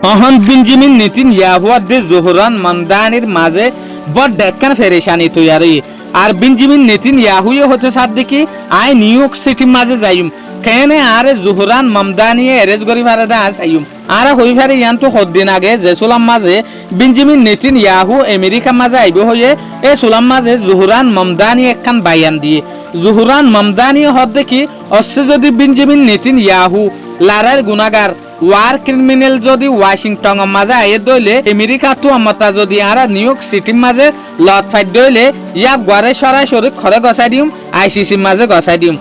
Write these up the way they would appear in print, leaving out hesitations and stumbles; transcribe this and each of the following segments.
অহন Benjamin Netanyahu দে Zohran মামদানির মাঝে বড় ডেক্কান ফেরেশানি তৈরি আর বেঞ্জামিন নেতানিয়াহু হতে সাদ দেখি আই নিউ ইয়র্ক সিটির মাঝে যাইম কেনে আরে জোহরান মামদানিয়ে এরেজ গরি ফারে দা আইম আর হই ফারে ইয়ান তো হদ্দিন আগে যে সুলাম মাঝে বেঞ্জামিন নেতানিয়াহু আমেরিকা মাঝে আইব হয়ে এ সুলাম মাঝে জোহরান মামদানি একখান বায়ান দিয়ে জোহরান মামদানি হদ দেখি অসে যদি বেঞ্জামিন নেতানিয়াহু লারার গুনাগার ওয়ার ক্রিমিনাল যদি ওয়াশিংটন মাঝে আইয়ে দইলে আমেরিকা তো আমতা যদি আর নিউ ইয়র্ক সিটির মাঝে লট ফাইট দইলে ইয়াক গড়ে সরাসরি খরে গছাই দিম আইসিসির মাঝে গছাই দিম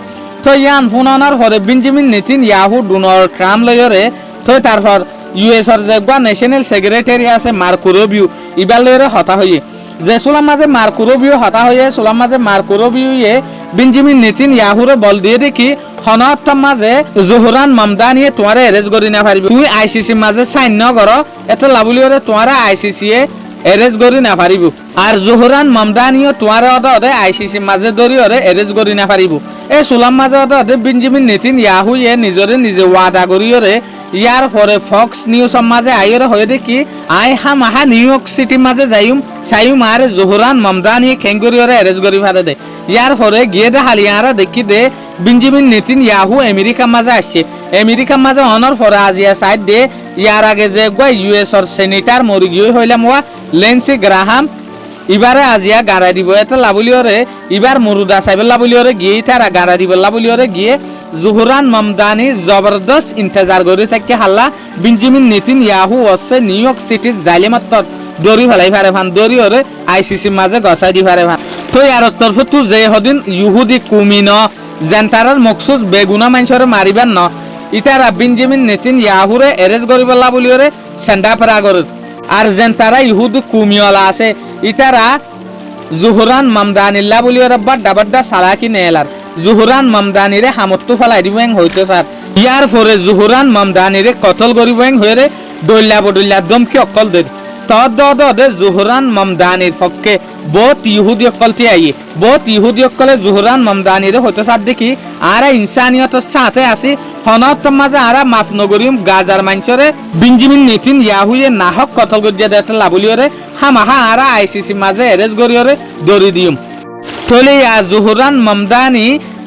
তো ইয়ান ফুনানার হরে বেঞ্জামিন নেতানিয়াহু ডোনাল্ড ট্রাম্প লয়রে তো তারপর ইউএস এর যে ন্যাশনাল সেক্রেটারি আছে মার্কো রুবিও ইবার লয়রে হতা হইয়ে যে সুলাম মাঝে মার্কো রুবিও হতা হইয়ে সুলাম মাঝে মার্কো রুবিও বেঞ্জামিন নেতানিয়াহুরে বল দিয়ে দেখি হনত মাঝে জোহরান মামদানিয়ে তোমারে এরেজ করি না পারিবি তুই আইসিসি মাঝে সাইন ন কর এত লাভুলিওরে তোমারে আইসিসি এরেজ করি না পারিব আর জোহরান মামদানিও তোমারে অদে আইসিসি মাঝে ধরি ওরে এরেজ করি না পারিব এ সুলাম মাঝে অদে বেঞ্জামিন নেতানিয়াহু নিজরে নিজে ওয়াদা করি ওরে ইয়ার পরে ফক্স নিউজ মাঝে আইরে হয়ে দেখি আই হামাহা নিউ ইয়র্ক সিটির মাঝে যাইম সাইম আর জোহরান মামদানিয়ে খেঙ্গুরি ওরে এরেজ করি ফারে দে ইয়ার পরে গিয়ে দে হালিয়ারা দেখি দে বেঞ্জামিন নেতানিয়াহু আমেরিকা মাঝে আসছে আমেরিকা মাঝে অনর পরে আজিয়া সাইড দে ইয়ার আগে যে ইউএস এর সেনেটার মরি গিয়ে হইলাম ওয়া লেন্সি গ্রাহাম ইবারে আজিয়া গাড়া দিব এটা লাবুলিওরে ইবার মুরুদা সাহেব লাবুলিওরে গিয়ে তারা গাড়া দিব লাবুলিওরে গিয়ে জোহরান মামদানি জবরদস্ত ইন্তজার করে থাকে হাল্লা বেঞ্জামিন নেতানিয়াহু আছে নিউ ইয়র্ক সিটির জালিমাত দড়ি ফেলাই ফারে ফান দড়ি ওরে আইসিসির মাঝে গছাই দি ফারে ফান তো ইয়ার তরফ তু যে হদিন ইহুদি কুমিন জেন্টারার মকসুদ বেগুনা মানুষরে মারিবার ন ইতারা বেঞ্জামিন নেতানিয়াহুরে এরেজ করিবলা বলিওরে সেন্ডা ফেরা করে আর জেন্টারা ইহুদি কুমিওলা আছে ইতারা জোহরান মামদানিল্লা বলিওরে বাড্ডা বাড্ডা সালাকি নেলার জোহরান মামদানিরে হামত্তু ফেলাই দিবেন হইতো স্যার ইয়ার পরে জোহরান মামদানিরে কতল করিবেন হয়ে দৈল্লা বদল্লা দমকি অকল দে তদে জোহরান মামদানির পক্ষে বহুত ইহুদি অকলটি আইয়ে বহুত ইহুদি অকলে জোহরান মামদানিরে হইতো সার দেখি আর ইনসানিয়তের সাথে আসি হনত মাঝে আর মাফ নগরিম গাজার মাঞ্চরে বেঞ্জামিন নেতানিয়াহুয়ে নাহক কতল গজিয়া দেতে লাবলিওরে হামাহা আর আইসিসি মাঝে এরেজ গরিওরে দড়ি দিম তলে Zohran Mamdani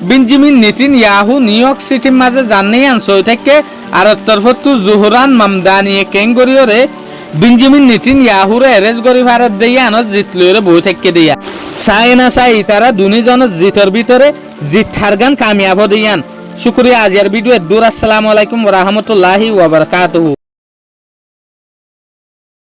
Benjamin Netanyahu new York সিটির মাঝে জাননি আনসই থেকে আর তরফতু জোহরান মামদানি কেঙ্গরিওরে বেঞ্জামিন নেতানিয়াহুরে এরেজ করি ভারত দিয়া আনত জিতলিওরে বই থেকে দিয়া চাই না চাই তারা দুনিজন জিতর ভিতরে জিত থারগান কামিয়াব দিয়ান শুক্রিয়া আজিয়ার ভিডিও দূর আসসালামু আলাইকুম ওয়া রাহমাতুল্লাহি ওয়া বারাকাতুহু।